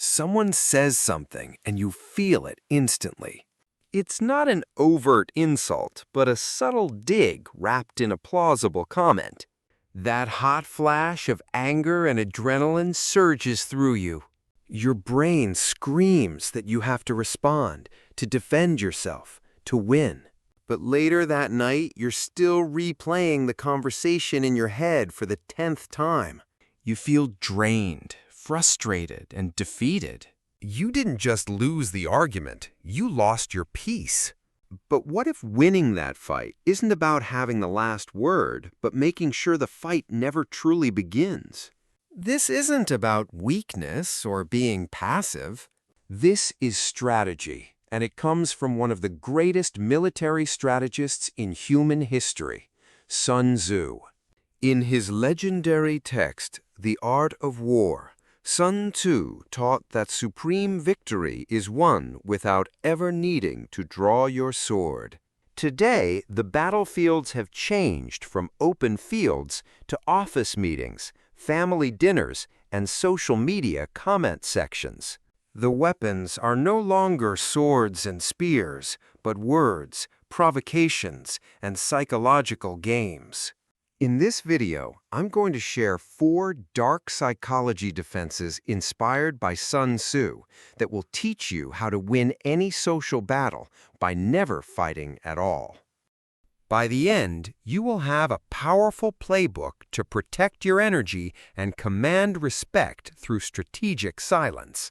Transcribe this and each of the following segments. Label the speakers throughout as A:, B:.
A: Someone says something and you feel it instantly. It's not an overt insult, but a subtle dig wrapped in a plausible comment. That hot flash of anger and adrenaline surges through you. Your brain screams that you have to respond, to defend yourself, to win. But later that night, you're still replaying the conversation in your head for the 10th time.
B: You feel drained, frustrated, and defeated.
A: You didn't just lose the argument, you lost your peace. But what if winning that fight isn't about having the last word, but making sure the fight never truly begins? This isn't about weakness or being passive. This is strategy, and it comes from one of the greatest military strategists in human history, Sun Tzu. In his legendary text, The Art of War, Sun Tzu taught that supreme victory is won without ever needing to draw your sword. Today, the battlefields have changed from open fields to office meetings, family dinners, and social media comment sections. The weapons are no longer swords and spears, but words, provocations, and psychological games. In this video, I'm going to share 4 dark psychology defenses inspired by Sun Tzu that will teach you how to win any social battle by never fighting at all. By the end, you will have a powerful playbook to protect your energy and command respect through strategic silence.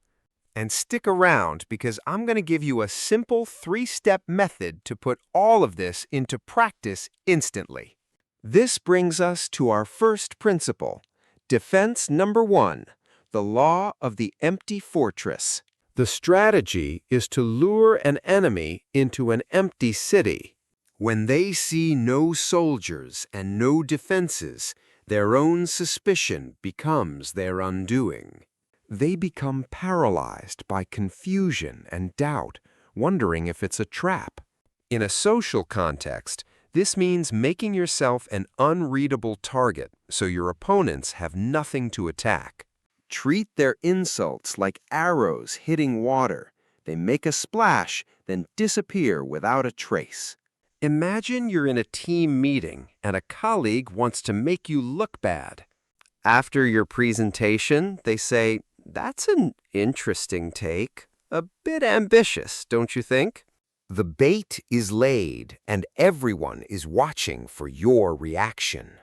A: And stick around because I'm going to give you a simple 3-step method to put all of this into practice instantly. This brings us to our first principle, defense number 1, the law of the empty fortress. The strategy is to lure an enemy into an empty city. When they see no soldiers and no defenses, their own suspicion becomes their undoing. They become paralyzed by confusion and doubt, wondering if it's a trap. In a social context, this means making yourself an unreadable target so your opponents have nothing to attack. Treat their insults like arrows hitting water. They make a splash, then disappear without a trace. Imagine you're in a team meeting and a colleague wants to make you look bad. After your presentation, they say, "That's an interesting take. A bit ambitious, don't you think?" The bait is laid, and everyone is watching for your reaction.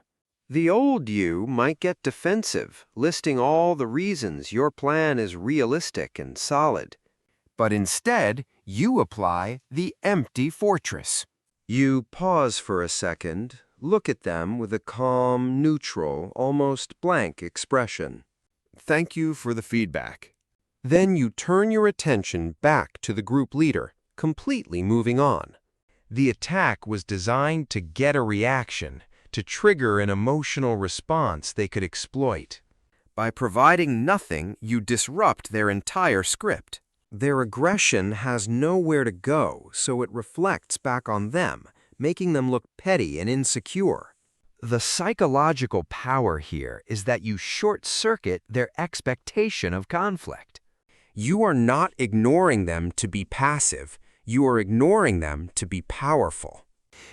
A: The old you might get defensive, listing all the reasons your plan is realistic and solid. But instead, you apply the empty fortress. You pause for a second, look at them with a calm, neutral, almost blank expression. "Thank you for the feedback." Then you turn your attention back to the group leader, completely moving on. The attack was designed to get a reaction, to trigger an emotional response they could exploit. By providing nothing, you disrupt their entire script. Their aggression has nowhere to go, so it reflects back on them, making them look petty and insecure. The psychological power here is that you short-circuit their expectation of conflict. You are not ignoring them to be passive. You are ignoring them to be powerful.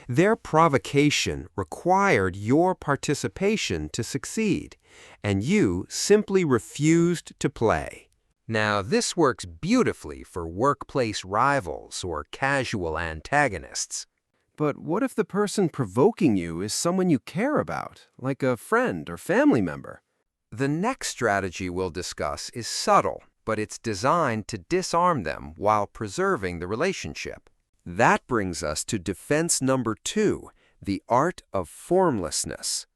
A: Their provocation required your participation to succeed, and you simply refused to play. Now, this works beautifully for workplace rivals or casual antagonists. But what if the person provoking you is someone you care about, like a friend or family member? The next strategy we'll discuss is subtle, but it's designed to disarm them while preserving the relationship. That brings us to defense number 2, the art of formlessness.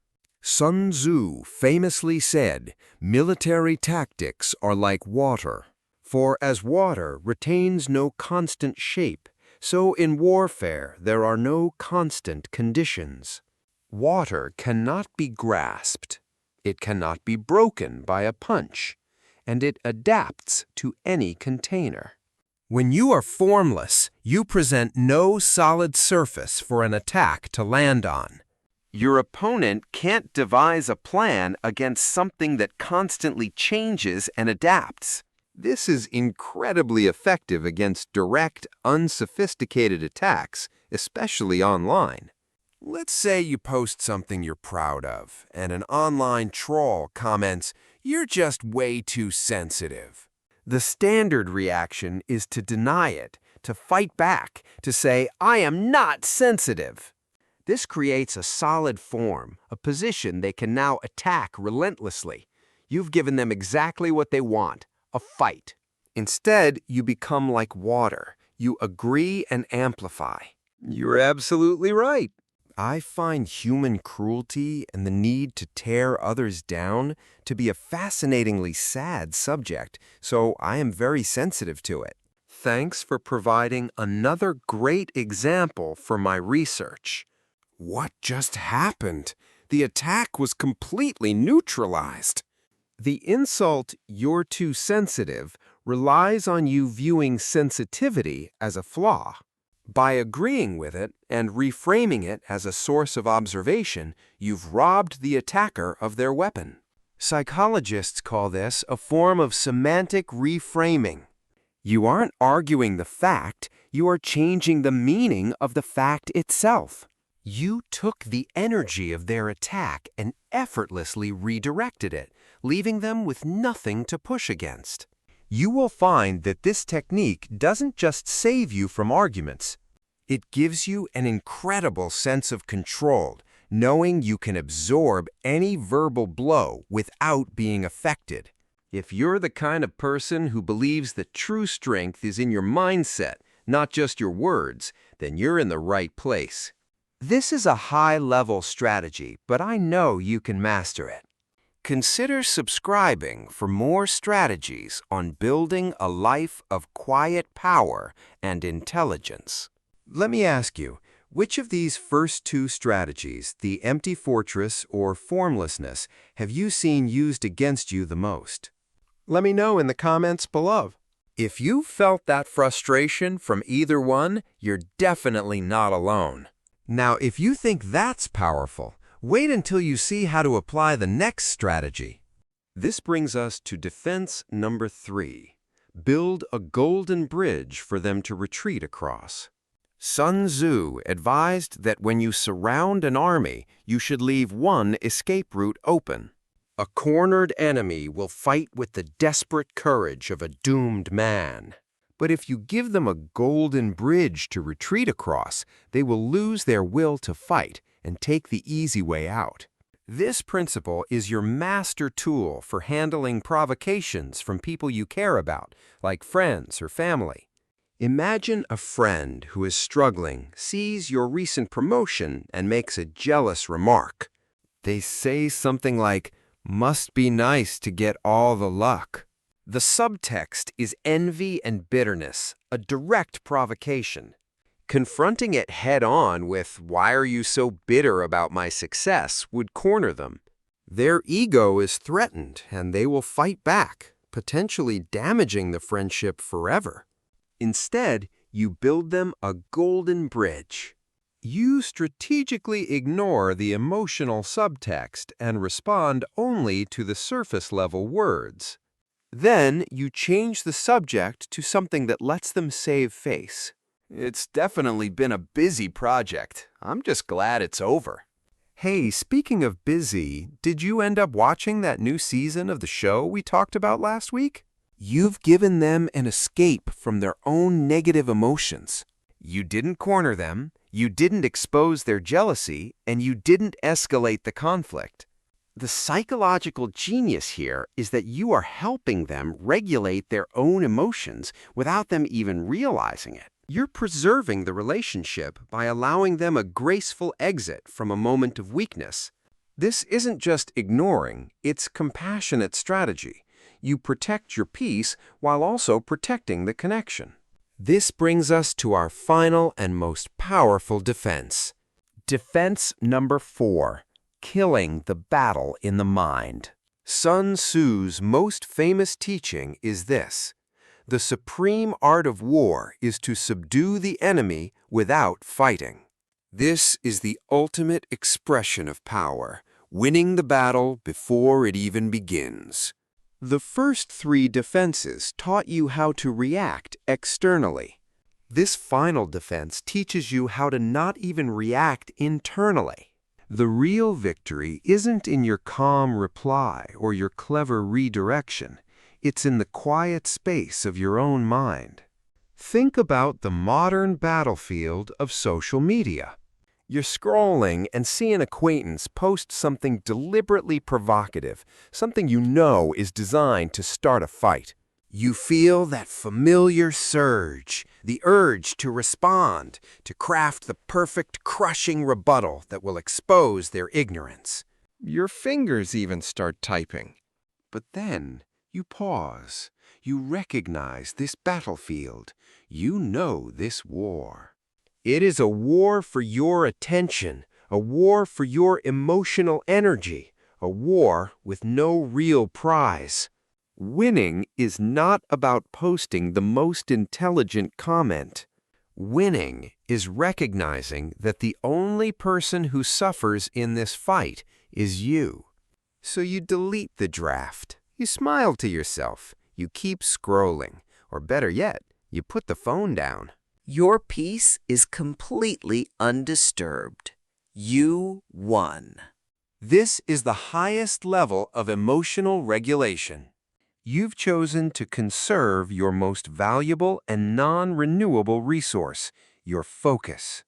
A: Sun Tzu famously said, "Military tactics are like water, for as water retains no constant shape, so in warfare there are no constant conditions." Water cannot be grasped, it cannot be broken by a punch, and it adapts to any container. When you are formless, you present no solid surface for an attack to land on. Your opponent can't devise a plan against something that constantly changes and adapts. This is incredibly effective against direct, unsophisticated attacks, especially online.
B: Let's say you post something you're proud of, and an online troll comments, "You're just way too sensitive."
A: The standard reaction is to deny it, to fight back, to say, "I am not sensitive." This creates a solid form, a position they can now attack relentlessly. You've given them exactly what they want, a fight. Instead, you become like water. You agree and amplify. You're absolutely right.
B: I find human cruelty and the need to tear others down to be a fascinatingly sad subject, so I am very sensitive to it.
A: Thanks for providing another great example for my research.
B: What just happened? The attack was completely neutralized.
A: The insult, "you're too sensitive," relies on you viewing sensitivity as a flaw. By agreeing with it and reframing it as a source of observation, you've robbed the attacker of their weapon. Psychologists call this a form of semantic reframing. You aren't arguing the fact, you are changing the meaning of the fact itself. You took the energy of their attack and effortlessly redirected it, leaving them with nothing to push against. You will find that this technique doesn't just save you from arguments. It gives you an incredible sense of control, knowing you can absorb any verbal blow without being affected. If you're the kind of person who believes that true strength is in your mindset, not just your words, then you're in the right place. This is a high-level strategy, but I know you can master it. Consider subscribing for more strategies on building a life of quiet power and intelligence. Let me ask you, which of these first two strategies, the empty fortress or formlessness, have you seen used against you the most? Let me know in the comments below. If you felt that frustration from either one, you're definitely not alone. Now, if you think that's powerful, wait until you see how to apply the next strategy. This brings us to defense number 3. Build a golden bridge for them to retreat across. Sun Tzu advised that when you surround an army, you should leave one escape route open. A cornered enemy will fight with the desperate courage of a doomed man. But if you give them a golden bridge to retreat across, they will lose their will to fight and take the easy way out. This principle is your master tool for handling provocations from people you care about, like friends or family. Imagine a friend who is struggling, sees your recent promotion, and makes a jealous remark. They say something like, "Must be nice to get all the luck." The subtext is envy and bitterness, a direct provocation. Confronting it head-on with, "Why are you so bitter about my success?" would corner them. Their ego is threatened, and they will fight back, potentially damaging the friendship forever. Instead, you build them a golden bridge. You strategically ignore the emotional subtext and respond only to the surface-level words. Then you change the subject to something that lets them save face. It's definitely been a busy project. I'm just glad it's over. Hey, speaking of busy, did you end up watching that new season of the show we talked about last week? You've given them an escape from their own negative emotions. You didn't corner them, you didn't expose their jealousy, and you didn't escalate the conflict. The psychological genius here is that you are helping them regulate their own emotions without them even realizing it. You're preserving the relationship by allowing them a graceful exit from a moment of weakness. This isn't just ignoring, it's compassionate strategy. You protect your peace while also protecting the connection. This brings us to our final and most powerful defense. Defense number 4. Killing the battle in the mind. Sun Tzu's most famous teaching is this: the supreme art of war is to subdue the enemy without fighting. This is the ultimate expression of power, winning the battle before it even begins.
B: The first 3 defenses taught you how to react externally. This final defense teaches you how to not even react internally. The real victory isn't in your calm reply or your clever redirection. It's in the quiet space of your own mind. Think about the modern battlefield of social media. You're scrolling and see an acquaintance post something deliberately provocative, something you know is designed to start a fight. You feel that familiar surge, the urge to respond, to craft the perfect crushing rebuttal that will expose their ignorance. Your fingers even start typing. But then you pause. You recognize this battlefield. You know this war. It is a war for your attention, a war for your emotional energy, a war with no real prize. Winning is not about posting the most intelligent comment. Winning is recognizing that the only person who suffers in this fight is you. So you delete the draft. You smile to yourself. You keep scrolling. Or better yet, you put the phone down.
C: Your peace is completely undisturbed. You won.
B: This is the highest level of emotional regulation. You've chosen to conserve your most valuable and non-renewable resource, your focus.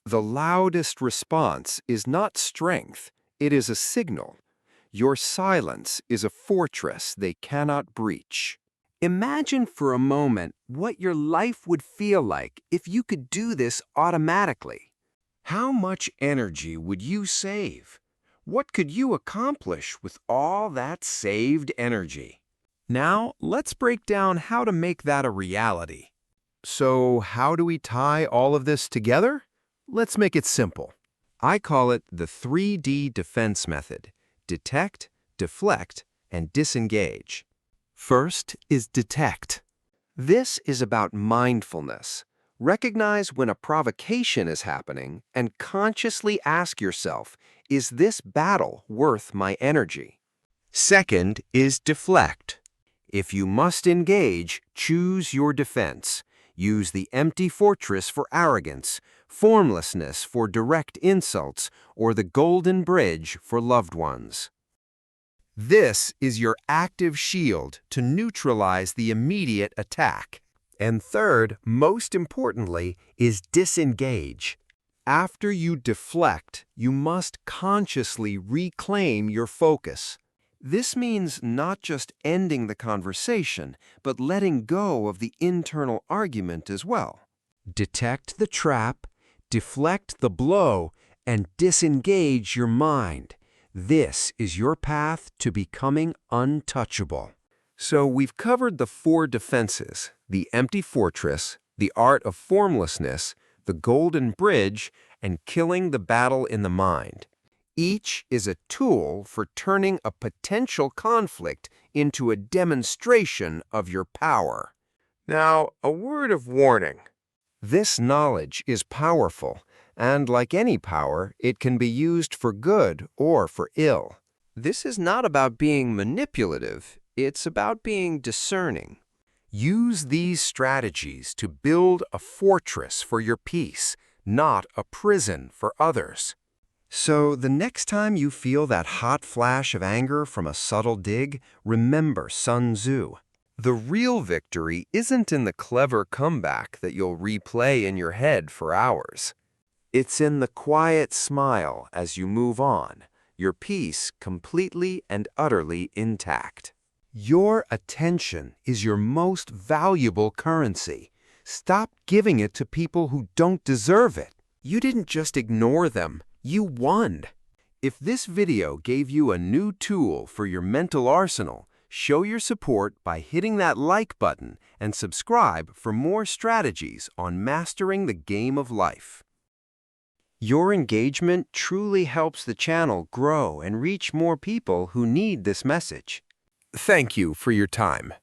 B: The loudest response is not strength, it is a signal. Your silence is a fortress they cannot breach. Imagine for a moment what your life would feel like if you could do this automatically. How much energy would you save? What could you accomplish with all that saved energy? Now, let's break down how to make that a reality. So, how do we tie all of this together? Let's make it simple. I call it the 3D defense method: detect, deflect, and disengage. First is detect. This is about mindfulness. Recognize when a provocation is happening and consciously ask yourself, is this battle worth my energy? Second is deflect. If you must engage, choose your defense. Use the empty fortress for arrogance, formlessness for direct insults, or the golden bridge for loved ones. This is your active shield to neutralize the immediate attack. And third, most importantly, is disengage. After you deflect, you must consciously reclaim your focus. This means not just ending the conversation, but letting go of the internal argument as well. Detect the trap, deflect the blow, and disengage your mind. This is your path to becoming untouchable. So we've covered the 4 defenses: the empty fortress, the art of formlessness, the golden bridge, and killing the battle in the mind. Each is a tool for turning a potential conflict into a demonstration of your power. Now, a word of warning. This knowledge is powerful, and like any power, it can be used for good or for ill. This is not about being manipulative, it's about being discerning. Use these strategies to build a fortress for your peace, not a prison for others. So the next time you feel that hot flash of anger from a subtle dig, remember Sun Tzu. The real victory isn't in the clever comeback that you'll replay in your head for hours. It's in the quiet smile as you move on, your peace completely and utterly intact. Your attention is your most valuable currency. Stop giving it to people who don't deserve it. You didn't just ignore them, you won. If this video gave you a new tool for your mental arsenal, show your support by hitting that like button and subscribe for more strategies on mastering the game of life. Your engagement truly helps the channel grow and reach more people who need this message. Thank you for your time.